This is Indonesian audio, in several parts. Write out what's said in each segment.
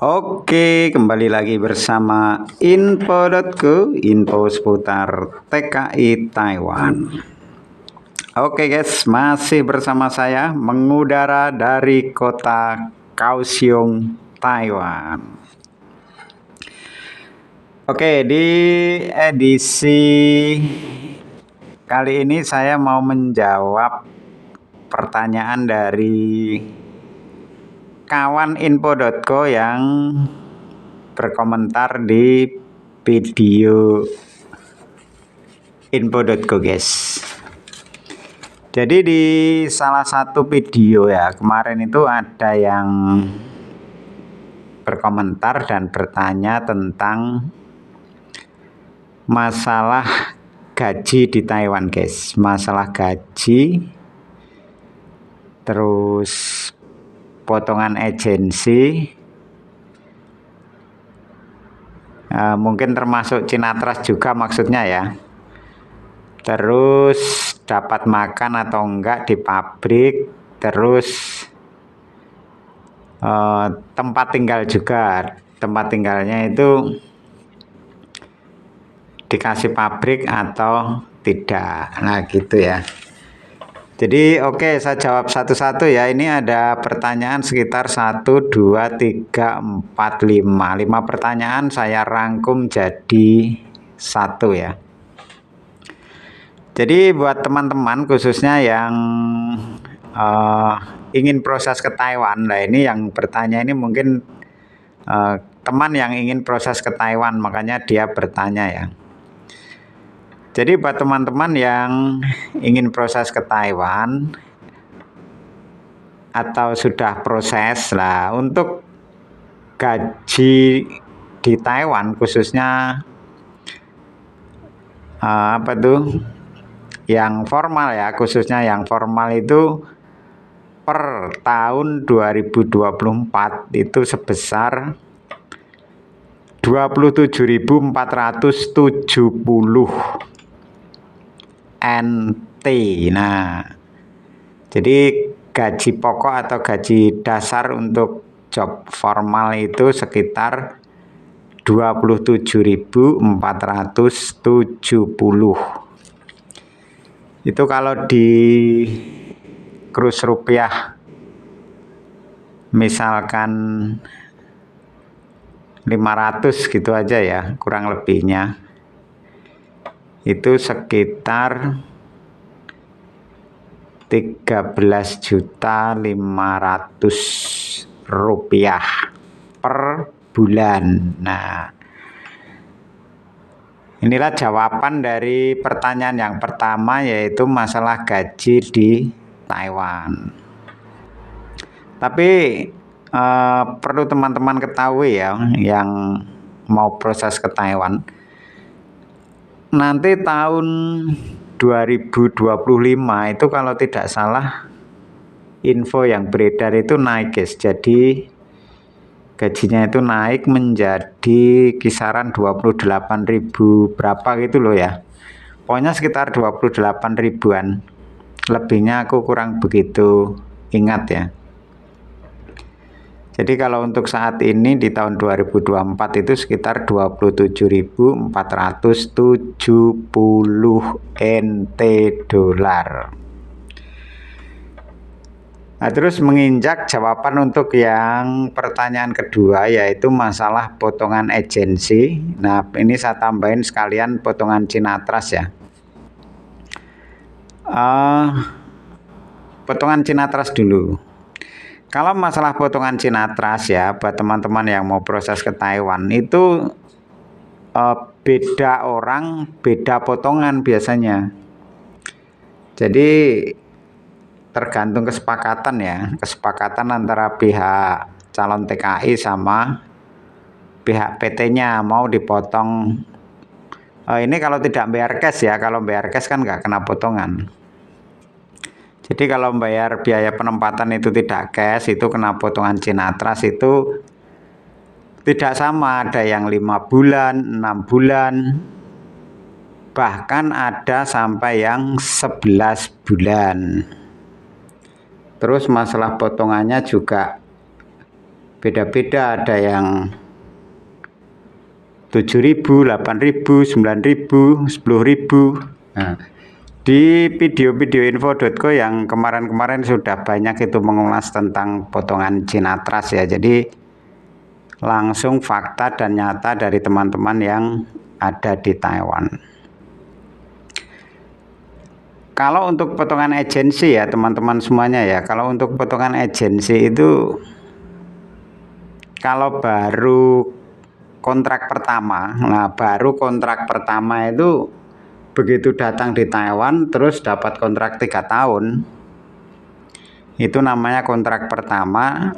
Oke, kembali lagi bersama info.co, info seputar TKI Taiwan. Oke guys, masih bersama saya mengudara dari kota Kaohsiung, Taiwan. Oke, di edisi kali ini saya mau menjawab pertanyaan dari kawan info.co yang berkomentar di video info.co guys. Jadi di salah satu video ya kemarin itu ada yang berkomentar dan bertanya tentang masalah gaji di Taiwan guys, masalah gaji, terus potongan agensi, mungkin termasuk Cinatras juga maksudnya ya, terus dapat makan atau enggak di pabrik, terus tempat tinggal juga, tempat tinggalnya itu dikasih pabrik atau tidak, nah gitu ya. Jadi oke, saya jawab satu-satu ya. Ini ada pertanyaan sekitar 1, 2, 3, 4, 5. 5 pertanyaan saya rangkum jadi satu ya. Jadi buat teman-teman khususnya yang ingin proses ke Taiwan, nah ini yang bertanya ini mungkin teman yang ingin proses ke Taiwan, makanya dia bertanya ya. Jadi buat teman-teman yang ingin proses ke Taiwan atau sudah proses lah, untuk gaji di Taiwan khususnya apa tuh yang formal ya, khususnya yang formal itu per tahun 2024 itu sebesar 27.470 NT. Nah, jadi gaji pokok atau gaji dasar untuk job formal itu sekitar 27.470. Itu kalau di kurs rupiah misalkan 500 gitu aja ya, kurang lebihnya itu sekitar 13.500.000 rupiah per bulan. Nah, inilah jawaban dari pertanyaan yang pertama, yaitu masalah gaji di Taiwan. Tapi perlu teman-teman ketahui ya, yang mau proses ke Taiwan, nanti tahun 2025 itu kalau tidak salah info yang beredar itu naik guys. Jadi gajinya itu naik menjadi kisaran 28.000 berapa gitu loh ya. Pokoknya sekitar 28 ribuan. Lebihnya aku kurang begitu ingat ya. Jadi kalau untuk saat ini di tahun 2024 itu sekitar 27.470 NT dolar. Nah, terus menginjak jawaban untuk yang pertanyaan kedua, yaitu masalah potongan agensi. Nah, ini saya tambahin sekalian potongan Cinatras ya. Potongan Cinatras dulu. Kalau masalah potongan Cinatras ya, buat teman-teman yang mau proses ke Taiwan itu beda orang, beda potongan biasanya. Jadi tergantung kesepakatan ya, kesepakatan antara pihak calon TKI sama pihak PT-nya mau dipotong. Ini kalau tidak bayar cash ya, kalau bayar cash kan nggak kena potongan. Jadi kalau membayar biaya penempatan itu tidak cash, itu kena potongan Cinatras itu tidak sama, ada yang 5 bulan, 6 bulan, bahkan ada sampai yang 11 bulan. Terus masalah potongannya juga beda-beda, ada yang 7.000, 8.000, 9.000, 10.000. Nah, di video-video info.co yang kemarin-kemarin sudah banyak itu mengulas tentang potongan China Trust ya. Jadi langsung fakta dan nyata dari teman-teman yang ada di Taiwan. Kalau untuk potongan agensi ya teman-teman semuanya ya, kalau untuk potongan agensi itu kalau baru kontrak pertama, nah baru kontrak pertama itu begitu datang di Taiwan terus dapat kontrak 3 tahun, itu namanya kontrak pertama.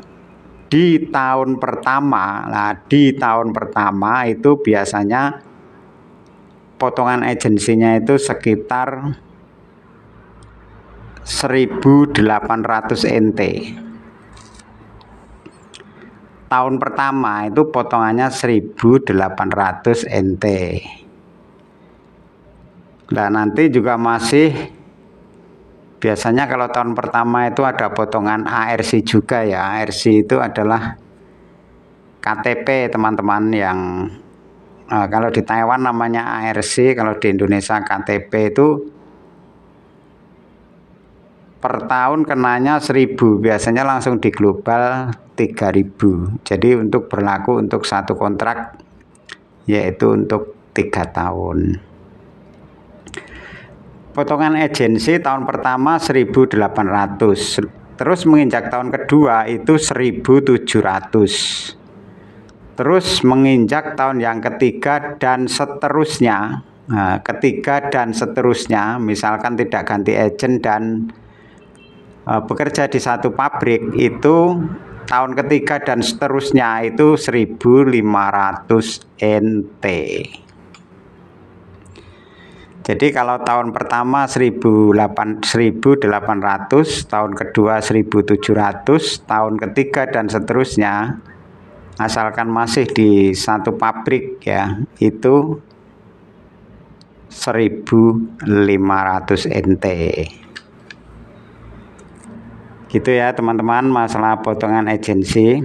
Di tahun pertama, nah di tahun pertama itu biasanya potongan agensinya itu sekitar 1.800 NT. Tahun pertama itu potongannya 1.800 NT. Nah nanti juga masih biasanya kalau tahun pertama itu ada potongan ARC juga ya. ARC itu adalah KTP teman-teman yang kalau di Taiwan namanya ARC, kalau di Indonesia KTP itu per tahun kenanya 1.000, biasanya langsung di global 3.000. Jadi untuk berlaku untuk satu kontrak yaitu untuk 3 tahun. Potongan agensi tahun pertama 1.800, terus menginjak tahun kedua itu 1.700, terus menginjak tahun yang ketiga dan seterusnya. Nah, ketiga dan seterusnya, misalkan tidak ganti agent dan bekerja di satu pabrik, itu tahun ketiga dan seterusnya itu 1.500 NT. Jadi kalau tahun pertama 1.800, tahun kedua 1.700, tahun ketiga dan seterusnya, asalkan masih di satu pabrik ya, itu 1.500 NT. Gitu ya teman-teman masalah potongan agensi.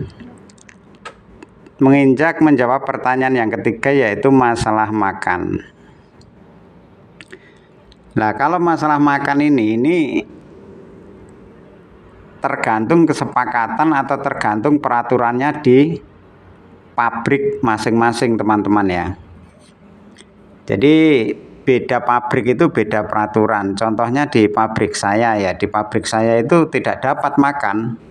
Menginjak menjawab pertanyaan yang ketiga yaitu masalah makan. Nah kalau masalah makan ini tergantung kesepakatan atau tergantung peraturannya di pabrik masing-masing teman-teman ya. Jadi beda pabrik itu beda peraturan. Contohnya di pabrik saya ya, di pabrik saya itu tidak dapat makan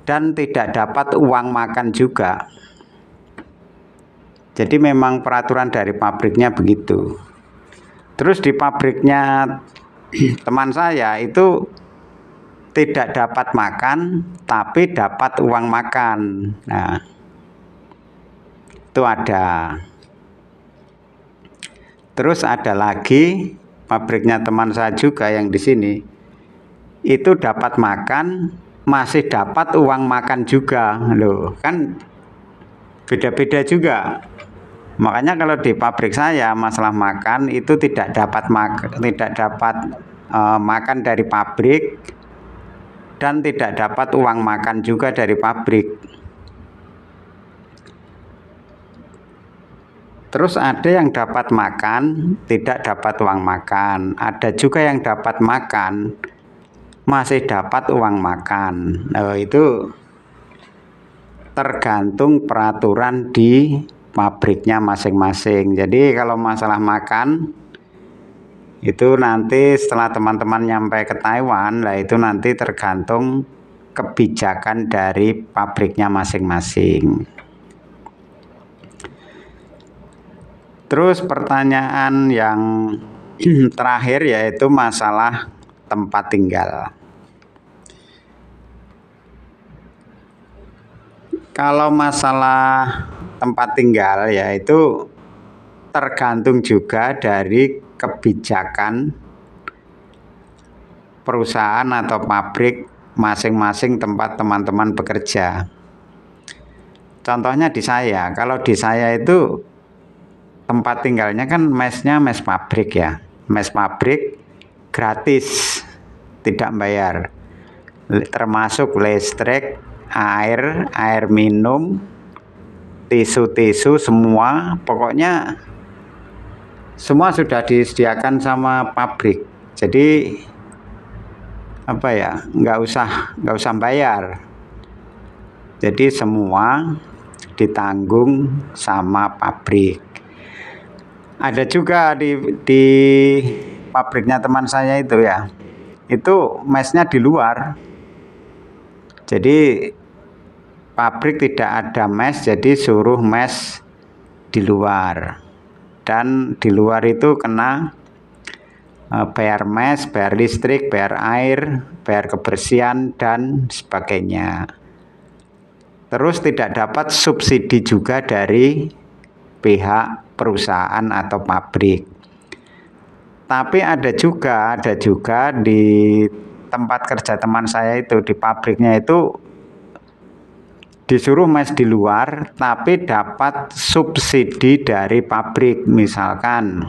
dan tidak dapat uang makan juga. Jadi memang peraturan dari pabriknya begitu. Terus di pabriknya teman saya itu tidak dapat makan tapi dapat uang makan. Nah, itu ada. Terus ada lagi pabriknya teman saya juga yang di sini, itu dapat makan, masih dapat uang makan juga, loh kan beda-beda juga. Makanya kalau di pabrik saya masalah makan itu tidak dapat makan dari pabrik dan tidak dapat uang makan juga dari pabrik. Terus ada yang dapat makan, tidak dapat uang makan. Ada juga yang dapat makan, masih dapat uang makan. Nah, itu tergantung peraturan di pabriknya masing-masing. Jadi kalau masalah makan, itu nanti setelah teman-teman nyampe ke Taiwan, lah itu nanti tergantung kebijakan dari pabriknya masing-masing. Terus pertanyaan yang terakhir yaitu masalah tempat tinggal. Kalau masalah tempat tinggal yaitu tergantung juga dari kebijakan perusahaan atau pabrik masing-masing tempat teman-teman bekerja. Contohnya di saya, kalau di saya itu tempat tinggalnya kan mesnya mes pabrik ya, mes pabrik gratis, tidak bayar, termasuk listrik, air minum, tisu semua, pokoknya semua sudah disediakan sama pabrik. Jadi apa ya, nggak usah bayar. Jadi semua ditanggung sama pabrik. Ada juga di pabriknya teman saya itu ya, itu mesnya di luar. Jadi pabrik tidak ada mes, jadi suruh mes di luar. Dan di luar itu kena bayar mes, bayar listrik, bayar air, bayar kebersihan dan sebagainya. Terus tidak dapat subsidi juga dari pihak perusahaan atau pabrik. Tapi ada juga di tempat kerja teman saya itu, di pabriknya itu disuruh mes di luar tapi dapat subsidi dari pabrik. Misalkan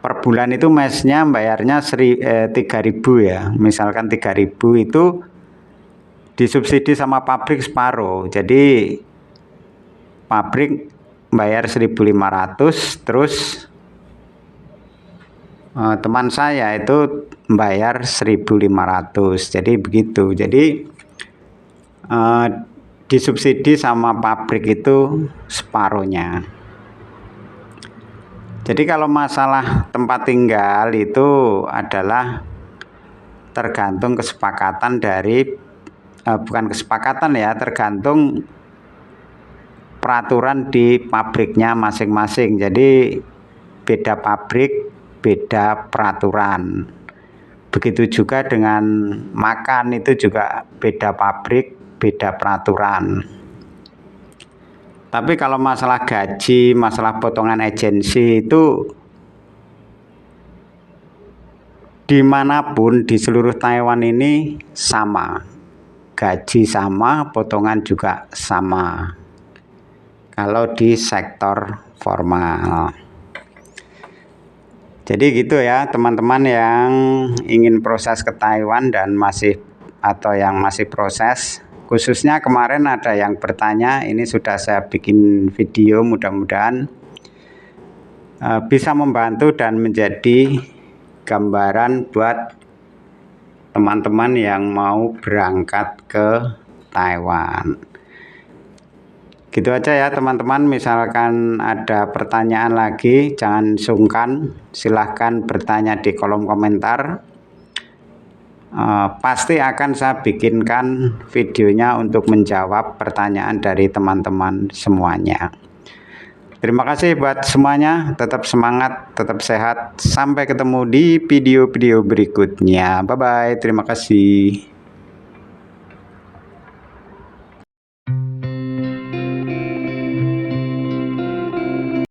per bulan itu mesnya bayarnya 3.000 ya, misalkan 3.000 itu disubsidi sama pabrik separuh. Jadi pabrik bayar 1.500, terus teman saya itu bayar 1.500. Jadi begitu. Jadi disubsidi sama pabrik itu separuhnya. Jadi kalau masalah tempat tinggal itu adalah tergantung kesepakatan dari bukan kesepakatan ya, tergantung peraturan di pabriknya masing-masing. Jadi beda pabrik, beda peraturan. Begitu juga dengan makan, itu juga beda pabrik, beda peraturan. Tapi kalau masalah gaji, masalah potongan agensi itu dimanapun di seluruh Taiwan ini sama. Gaji sama, potongan juga sama. Kalau di sektor formal. Jadi gitu ya teman-teman yang ingin proses ke Taiwan dan yang masih proses. Khususnya kemarin ada yang bertanya, ini sudah saya bikin video, mudah-mudahan bisa membantu dan menjadi gambaran buat teman-teman yang mau berangkat ke Taiwan. Gitu aja ya teman-teman. Misalkan ada pertanyaan lagi, jangan sungkan, silahkan bertanya di kolom komentar. Pasti akan saya bikinkan videonya untuk menjawab pertanyaan dari teman-teman semuanya. Terima kasih buat semuanya, tetap semangat, tetap sehat. Sampai ketemu di video-video berikutnya. Bye-bye, terima kasih.